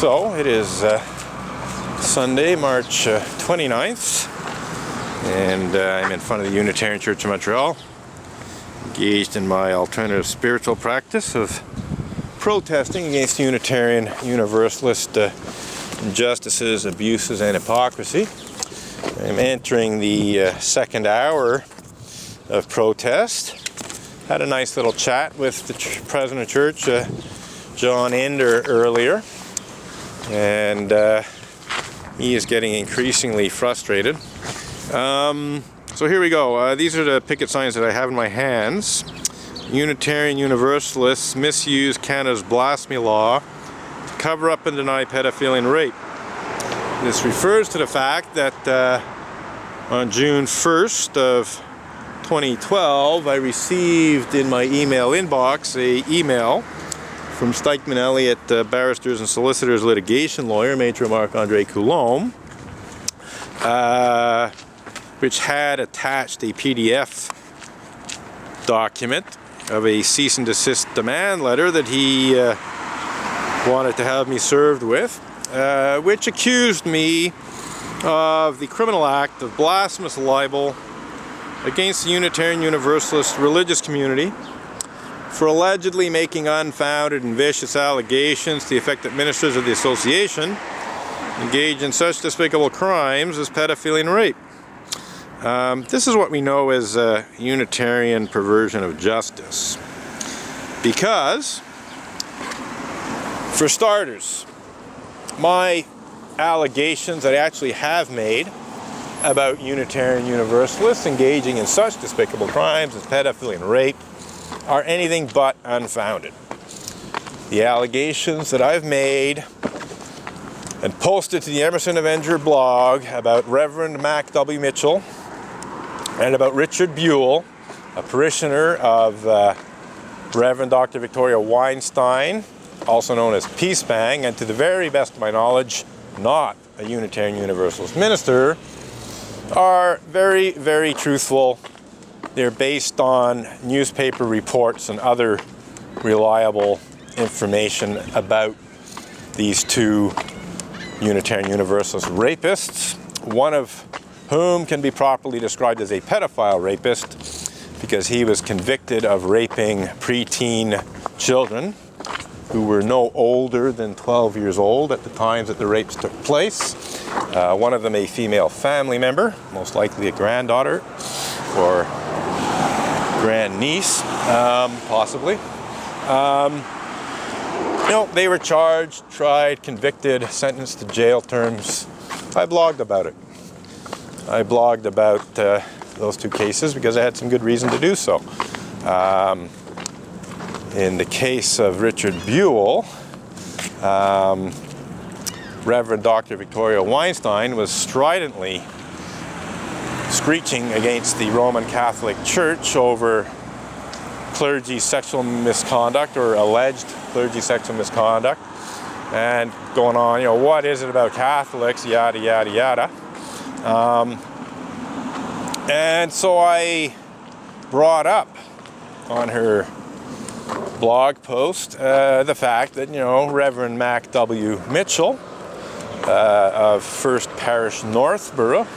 So it is Sunday, March 29th, and I'm in front of the Unitarian Church of Montreal, engaged in my alternative spiritual practice of protesting against Unitarian Universalist injustices, abuses, and hypocrisy. I'm entering the second hour of protest. Had a nice little chat with the president of church, John Ender, earlier, and he is getting increasingly frustrated. So here we go. These are the picket signs that I have in my hands. Unitarian Universalists misuse Canada's blasphemy law to cover up and deny pedophilia and rape. This refers to the fact that on June 1st of 2012, I received in my email inbox an email from Stikeman Elliott, Barristers and Solicitors litigation lawyer, Maître Marc-André Coulombe, which had attached a PDF document of a cease and desist demand letter that he wanted to have me served with, which accused me of the criminal act of blasphemous libel against the Unitarian Universalist religious community for allegedly making unfounded and vicious allegations to the effect that ministers of the association engage in such despicable crimes as pedophilia and rape. This is what we know as a Unitarian perversion of justice. Because, for starters, my allegations that I actually have made about Unitarian Universalists engaging in such despicable crimes as pedophilia and rape are anything but unfounded. The allegations that I've made and posted to the Emerson Avenger blog about Reverend Mac W. Mitchell and about Richard Buell, a parishioner of Reverend Dr. Victoria Weinstein, also known as Peace Bang, and to the very best of my knowledge, not a Unitarian Universalist minister, are very, very truthful. They're based on newspaper reports and other reliable information about these two Unitarian Universalist rapists, one of whom can be properly described as a pedophile rapist because he was convicted of raping preteen children who were no older than 12 years old at the times that the rapes took place. One of them a female family member, most likely a granddaughter or grandniece, possibly. They were charged, tried, convicted, sentenced to jail terms. I blogged about it. I blogged about those two cases because I had some good reason to do so. In the case of Richard Buell, Reverend Dr. Victoria Weinstein was stridently screeching against the Roman Catholic Church over clergy sexual misconduct or alleged clergy sexual misconduct, and going on, what is it about Catholics, yada, yada, yada. And so I brought up on her blog post the fact that, Reverend Mac W. Mitchell of First Parish Northborough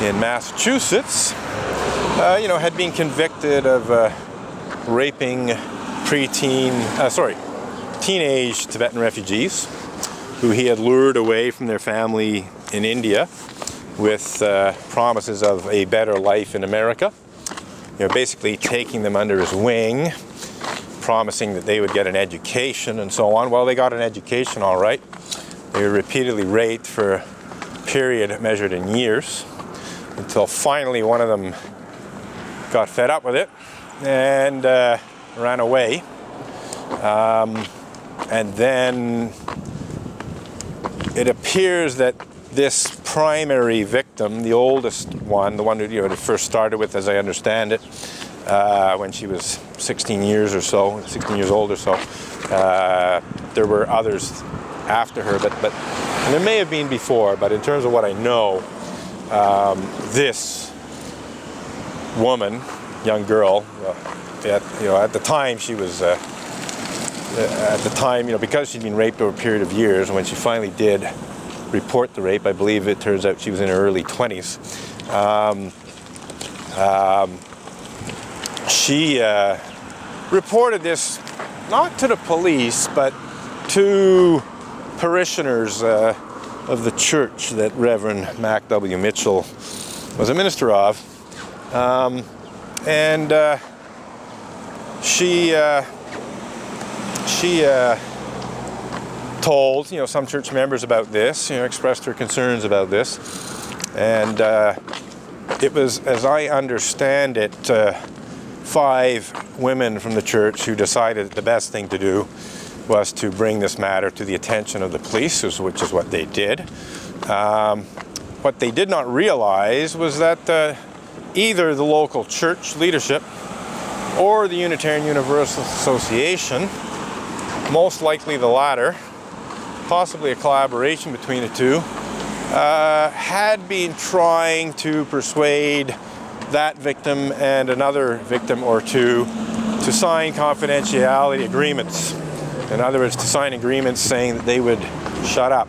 in Massachusetts, had been convicted of raping teenage Tibetan refugees who he had lured away from their family in India with promises of a better life in America. Basically taking them under his wing, promising that they would get an education and so on. Well, they got an education all right. They were repeatedly raped for a period measured in years until finally one of them got fed up with it and ran away. And then it appears that this primary victim, the oldest one, the one who it first started with, as I understand it, when she was 16 years old or so. There were others after her, but and there may have been before, but in terms of what I know, this woman, young girl, at the time she was at the time, because she'd been raped over a period of years, and when she finally did report the rape, I believe it turns out she was in her early 20s. She reported this not to the police, but to parishioners of the church that Reverend Mac W. Mitchell was a minister of. She told some church members about this, expressed her concerns about this, and it was, as I understand it, 5 women from the church who decided that the best thing to do was to bring this matter to the attention of the police, which is what they did. What they did not realize was that either the local church leadership or the Unitarian Universalist Association, most likely the latter, possibly a collaboration between the two, had been trying to persuade that victim and another victim or two to sign confidentiality agreements. In other words, to sign agreements saying that they would shut up.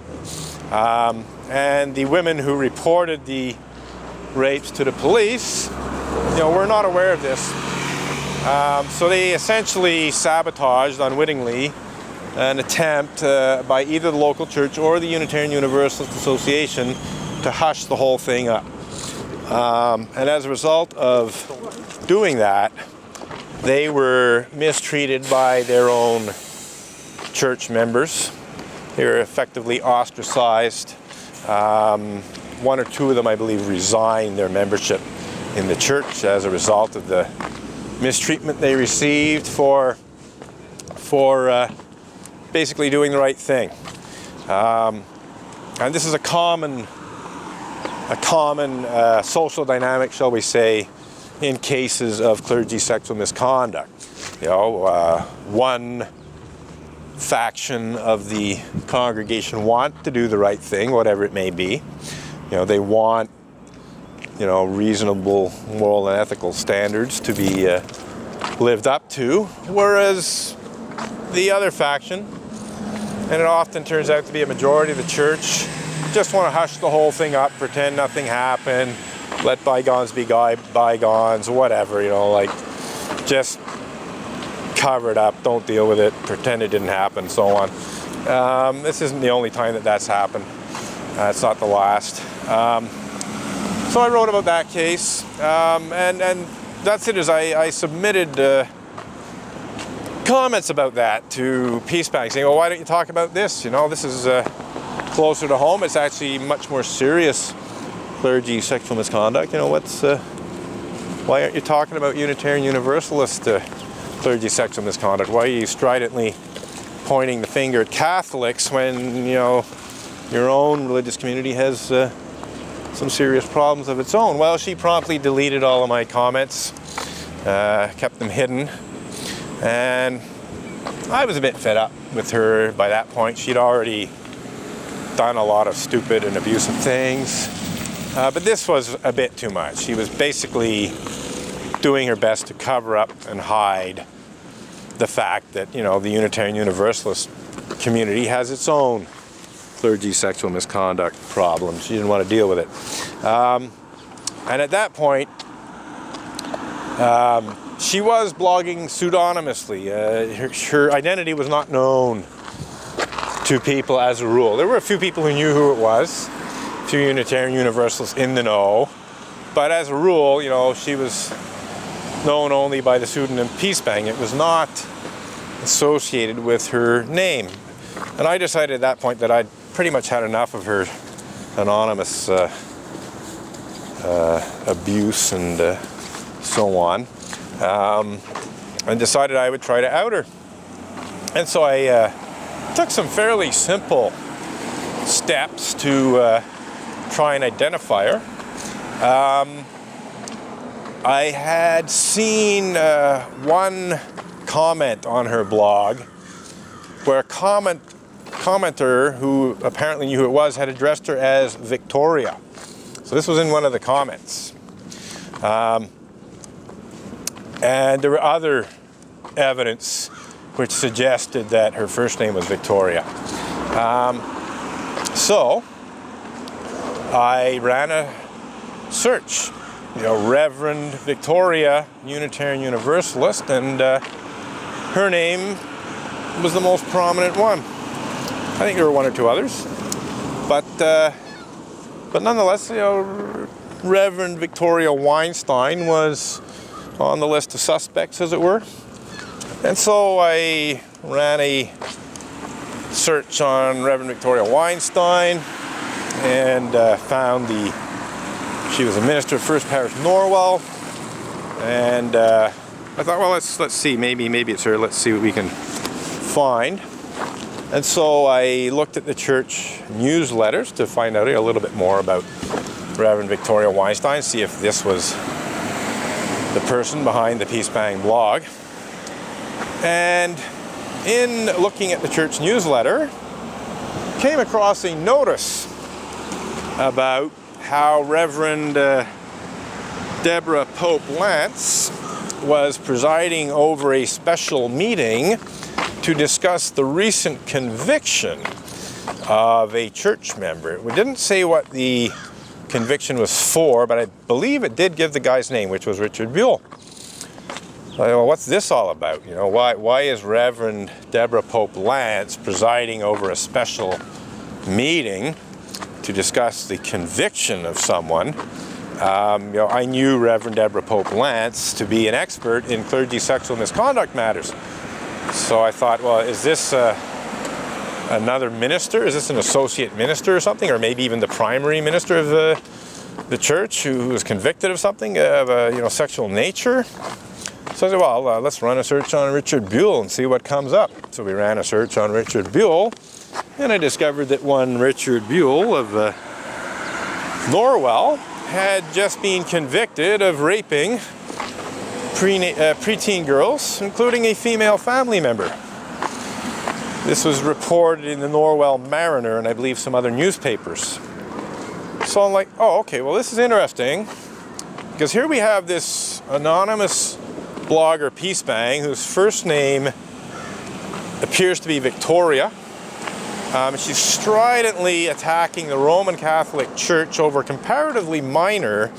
And the women who reported the rapes to the police, were not aware of this. So they essentially sabotaged unwittingly an attempt by either the local church or the Unitarian Universalist Association to hush the whole thing up. And as a result of doing that, they were mistreated by their own church members. They were effectively ostracized. 1 or 2 of them, I believe, resigned their membership in the church as a result of the mistreatment they received for basically doing the right thing. And this is a common social dynamic, shall we say, in cases of clergy sexual misconduct. One faction of the congregation want to do the right thing, whatever it may be. They want, reasonable moral and ethical standards to be lived up to, whereas the other faction, and it often turns out to be a majority of the church, just want to hush the whole thing up, pretend nothing happened, let bygones be bygones, whatever, just cover it up, don't deal with it, pretend it didn't happen, so on. This isn't the only time that's happened. It's not the last. So I wrote about that case, and that's it. I submitted comments about that to Peacebank, saying, well, why don't you talk about this? This is closer to home. It's actually much more serious clergy sexual misconduct. Why aren't you talking about Unitarian Universalist clergy sexual misconduct? Why are you stridently pointing the finger at Catholics when, your own religious community has some serious problems of its own? Well, she promptly deleted all of my comments, kept them hidden, and I was a bit fed up with her by that point. She'd already done a lot of stupid and abusive things, but this was a bit too much. She was basically doing her best to cover up and hide the fact that, the Unitarian Universalist community has its own clergy sexual misconduct problem. She didn't want to deal with it. And at that point, she was blogging pseudonymously. Her identity was not known to people as a rule. There were a few people who knew who it was, a few Unitarian Universalists in the know, but as a rule, she was known only by the pseudonym Peacebank. It was not associated with her name. And I decided at that point that I'd pretty much had enough of her anonymous abuse and so on, and decided I would try to out her. And so I took some fairly simple steps to try and identify her. I had seen one comment on her blog where a commenter who apparently knew who it was had addressed her as Victoria. So this was in one of the comments. And there were other evidence which suggested that her first name was Victoria. So I ran a search, Reverend Victoria, Unitarian Universalist, and her name was the most prominent one. I think there were one or two others, but nonetheless, Reverend Victoria Weinstein was on the list of suspects, as it were. And so I ran a search on Reverend Victoria Weinstein and found she was a minister of First Parish Norwell, and I thought, well, let's see, maybe it's her. Let's see what we can find. And so I looked at the church newsletters to find out a little bit more about Reverend Victoria Weinstein, see if this was the person behind the Peace Bang blog. And in looking at the church newsletter, came across a notice about how Reverend Deborah Pope Lance was presiding over a special meeting to discuss the recent conviction of a church member. We didn't say what the conviction was for, but I believe it did give the guy's name, which was Richard Buell. Well, what's this all about? Why is Reverend Deborah Pope Lance presiding over a special meeting to discuss the conviction of someone? I knew Reverend Deborah Pope Lance to be an expert in clergy sexual misconduct matters. So I thought, well, is this another minister? Is this an associate minister or something? Or maybe even the primary minister of the church who was convicted of something of a sexual nature? So I said, well, let's run a search on Richard Buell and see what comes up. So we ran a search on Richard Buell, and I discovered that one Richard Buell of Norwell had just been convicted of raping preteen girls, including a female family member. This was reported in the Norwell Mariner and I believe some other newspapers. So I'm like, oh, okay, well, this is interesting, because here we have this anonymous blogger, Peace Bang, whose first name appears to be Victoria. She's stridently attacking the Roman Catholic Church over comparatively minor